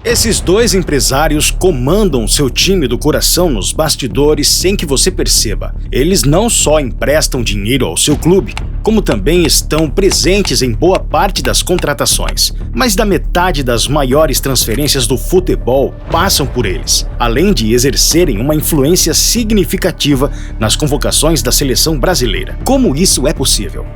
Esses dois empresários comandam seu time do coração nos bastidores sem que você perceba. Eles não só emprestam dinheiro ao seu clube, como também estão presentes em boa parte das contratações. Mais da metade das maiores transferências do futebol passam por eles, além de exercerem uma influência significativa nas convocações da seleção brasileira. Como isso é possível?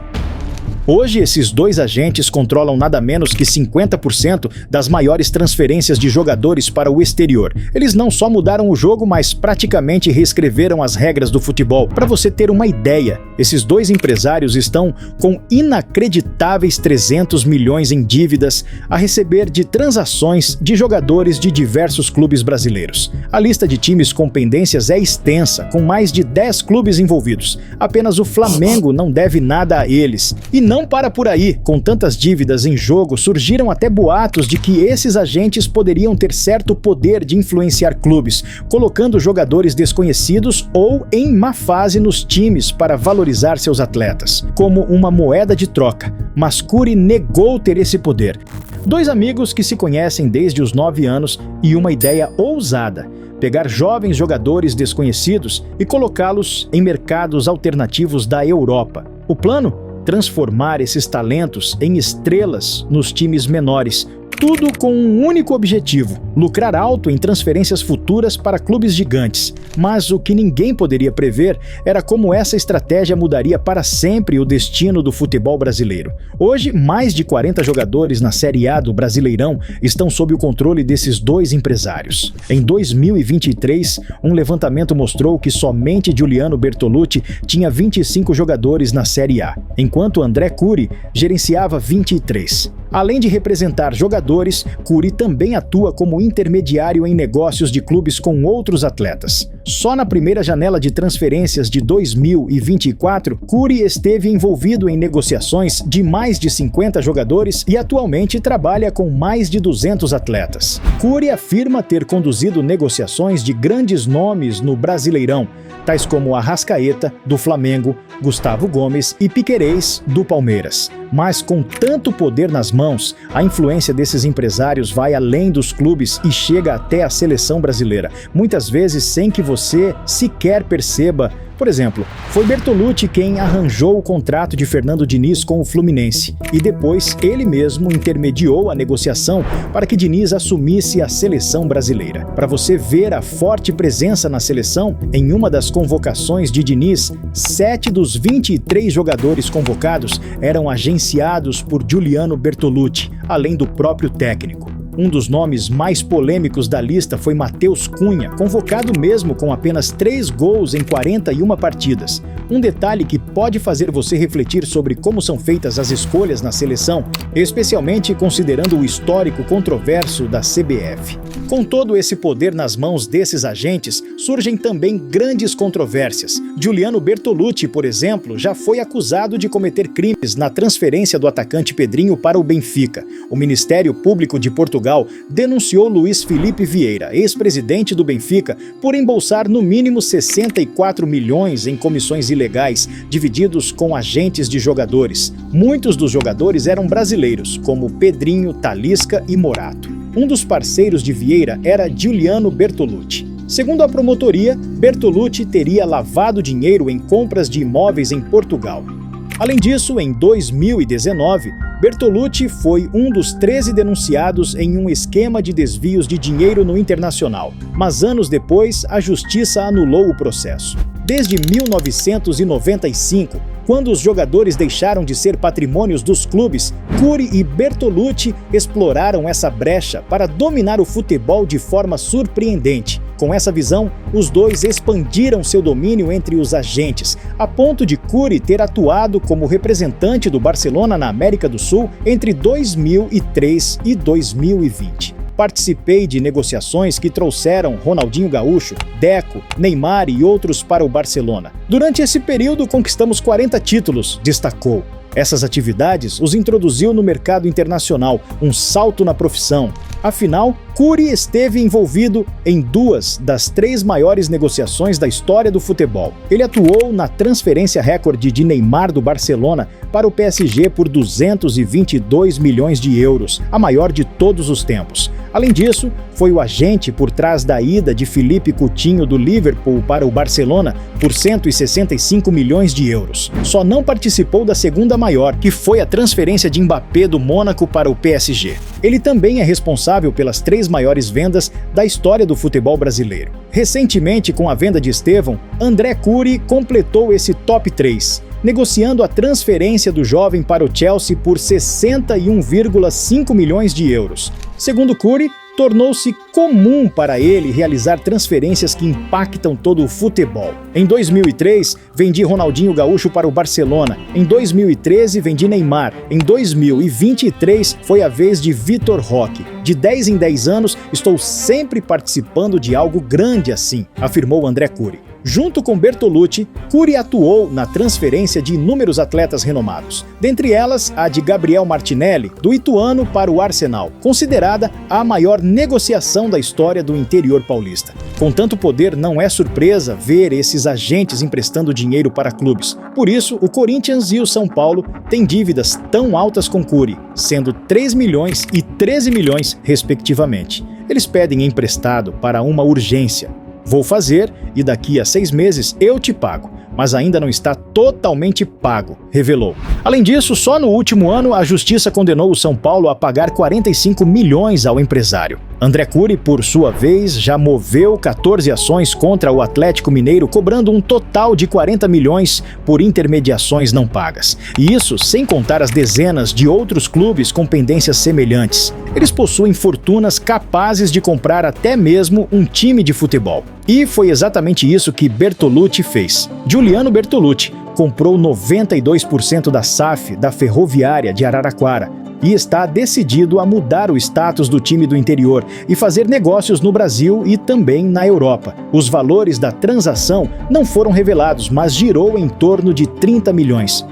Hoje, esses dois agentes controlam nada menos que 50% das maiores transferências de jogadores para o exterior. Eles não só mudaram o jogo, mas praticamente reescreveram as regras do futebol. Para você ter uma ideia, esses dois empresários estão com inacreditáveis 300 milhões em dívidas a receber de transações de jogadores de diversos clubes brasileiros. A lista de times com pendências é extensa, com mais de 10 clubes envolvidos. Apenas o Flamengo não deve nada a eles. E não para por aí. Com tantas dívidas em jogo, surgiram até boatos de que esses agentes poderiam ter certo poder de influenciar clubes, colocando jogadores desconhecidos ou em má fase nos times para valorizar seus atletas, como uma moeda de troca. Mas Cury negou ter esse poder. Dois amigos que se conhecem desde os 9 anos e uma ideia ousada: pegar jovens jogadores desconhecidos e colocá-los em mercados alternativos da Europa. O plano? Transformar esses talentos em estrelas nos times menores. Tudo com um único objetivo: lucrar alto em transferências futuras para clubes gigantes. Mas o que ninguém poderia prever era como essa estratégia mudaria para sempre o destino do futebol brasileiro. Hoje, mais de 40 jogadores na Série A do Brasileirão estão sob o controle desses dois empresários. Em 2023, um levantamento mostrou que somente Giuliano Bertolucci tinha 25 jogadores na Série A, enquanto André Cury gerenciava 23. Além de representar jogadores, Cury também atua como intermediário em negócios de clubes com outros atletas. Só na primeira janela de transferências de 2024, Cury esteve envolvido em negociações de mais de 50 jogadores e atualmente trabalha com mais de 200 atletas. Cury afirma ter conduzido negociações de grandes nomes no Brasileirão, tais como Arrascaeta, do Flamengo, Gustavo Gomes e Piquerez, do Palmeiras. Mas com tanto poder nas mãos, a influência desses empresários vai além dos clubes e chega até a seleção brasileira, muitas vezes sem que você sequer perceba. Por exemplo, foi Bertolucci quem arranjou o contrato de Fernando Diniz com o Fluminense, e depois ele mesmo intermediou a negociação para que Diniz assumisse a seleção brasileira. Para você ver a forte presença na seleção, em uma das convocações de Diniz, 7 dos 23 jogadores convocados eram agenciados por Giuliano Bertolucci, além do próprio técnico. Um dos nomes mais polêmicos da lista foi Matheus Cunha, convocado mesmo com apenas 3 gols em 41 partidas. Um detalhe que pode fazer você refletir sobre como são feitas as escolhas na seleção, especialmente considerando o histórico controverso da CBF. Com todo esse poder nas mãos desses agentes, surgem também grandes controvérsias. Giuliano Bertolucci, por exemplo, já foi acusado de cometer crimes na transferência do atacante Pedrinho para o Benfica. O Ministério Público de Portugal denunciou Luís Felipe Vieira, ex-presidente do Benfica, por embolsar no mínimo 64 milhões em comissões ilegais, divididos com agentes de jogadores. Muitos dos jogadores eram brasileiros, como Pedrinho, Talisca e Morato. Um dos parceiros de Vieira era Giuliano Bertolucci. Segundo a promotoria, Bertolucci teria lavado dinheiro em compras de imóveis em Portugal. Além disso, em 2019, Bertolucci foi um dos 13 denunciados em um esquema de desvios de dinheiro no Internacional, mas anos depois a justiça anulou o processo. Desde 1995, quando os jogadores deixaram de ser patrimônios dos clubes, Cury e Bertolucci exploraram essa brecha para dominar o futebol de forma surpreendente. Com essa visão, os dois expandiram seu domínio entre os agentes, a ponto de Cury ter atuado como representante do Barcelona na América do Sul entre 2003 e 2020. Participei de negociações que trouxeram Ronaldinho Gaúcho, Deco, Neymar e outros para o Barcelona. Durante esse período conquistamos 40 títulos, destacou. Essas atividades os introduziu no mercado internacional, um salto na profissão. Afinal, Curi esteve envolvido em 2 das 3 maiores negociações da história do futebol. Ele atuou na transferência recorde de Neymar do Barcelona para o PSG por 222 milhões de euros, a maior de todos os tempos. Além disso, foi o agente por trás da ida de Philippe Coutinho do Liverpool para o Barcelona por 165 milhões de euros. Só não participou da segunda maior, que foi a transferência de Mbappé do Mônaco para o PSG. Ele também é responsável pelas 3 maiores vendas da história do futebol brasileiro. Recentemente, com a venda de Estevão, André Curi completou esse top 3, negociando a transferência do jovem para o Chelsea por 61,5 milhões de euros. Segundo Curi, tornou-se comum para ele realizar transferências que impactam todo o futebol. Em 2003, vendi Ronaldinho Gaúcho para o Barcelona. Em 2013, vendi Neymar. Em 2023, foi a vez de Vitor Roque. De 10 em 10 anos, estou sempre participando de algo grande assim, afirmou André Curi. Junto com Bertolucci, Curi atuou na transferência de inúmeros atletas renomados, dentre elas a de Gabriel Martinelli, do Ituano para o Arsenal, considerada a maior negociação da história do interior paulista. Com tanto poder, não é surpresa ver esses agentes emprestando dinheiro para clubes. Por isso, o Corinthians e o São Paulo têm dívidas tão altas com Curi, sendo 3 milhões e 13 milhões, respectivamente. Eles pedem emprestado para uma urgência. Vou fazer e daqui a 6 meses eu te pago, mas ainda não está totalmente pago, revelou. Além disso, só no último ano a justiça condenou o São Paulo a pagar 45 milhões ao empresário. André Curi, por sua vez, já moveu 14 ações contra o Atlético Mineiro, cobrando um total de 40 milhões por intermediações não pagas. E isso sem contar as dezenas de outros clubes com pendências semelhantes. Eles possuem fortunas capazes de comprar até mesmo um time de futebol. E foi exatamente isso que Bertolucci fez. Giuliano Bertolucci comprou 92% da SAF da Ferroviária de Araraquara e está decidido a mudar o status do time do interior e fazer negócios no Brasil e também na Europa. Os valores da transação não foram revelados, mas girou em torno de 30 milhões.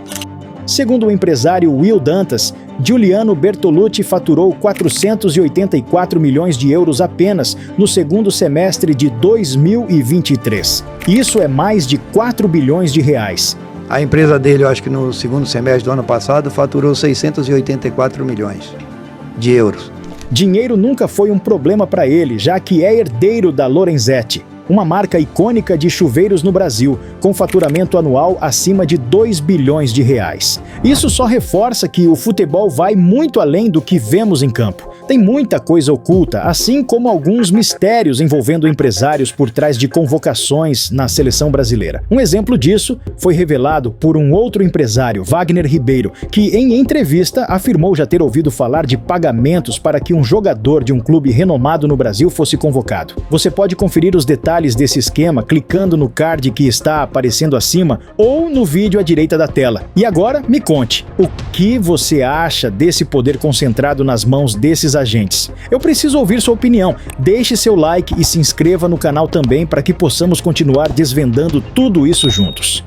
Segundo o empresário Will Dantas, Giuliano Bertolucci faturou 484 milhões de euros apenas no segundo semestre de 2023. Isso é mais de 4 bilhões de reais. A empresa dele, eu acho que no segundo semestre do ano passado, faturou 684 milhões de euros. Dinheiro nunca foi um problema para ele, já que é herdeiro da Lorenzetti, uma marca icônica de chuveiros no Brasil, com faturamento anual acima de 2 bilhões de reais. Isso só reforça que o futebol vai muito além do que vemos em campo. Tem muita coisa oculta, assim como alguns mistérios envolvendo empresários por trás de convocações na seleção brasileira. Um exemplo disso foi revelado por um outro empresário, Wagner Ribeiro, que em entrevista afirmou já ter ouvido falar de pagamentos para que um jogador de um clube renomado no Brasil fosse convocado. Você pode conferir os detalhes desse esquema clicando no card que está aparecendo acima ou no vídeo à direita da tela. E agora, me conte, o que você acha desse poder concentrado nas mãos desses agentes? Eu preciso ouvir sua opinião. Deixe seu like e se inscreva no canal também para que possamos continuar desvendando tudo isso juntos.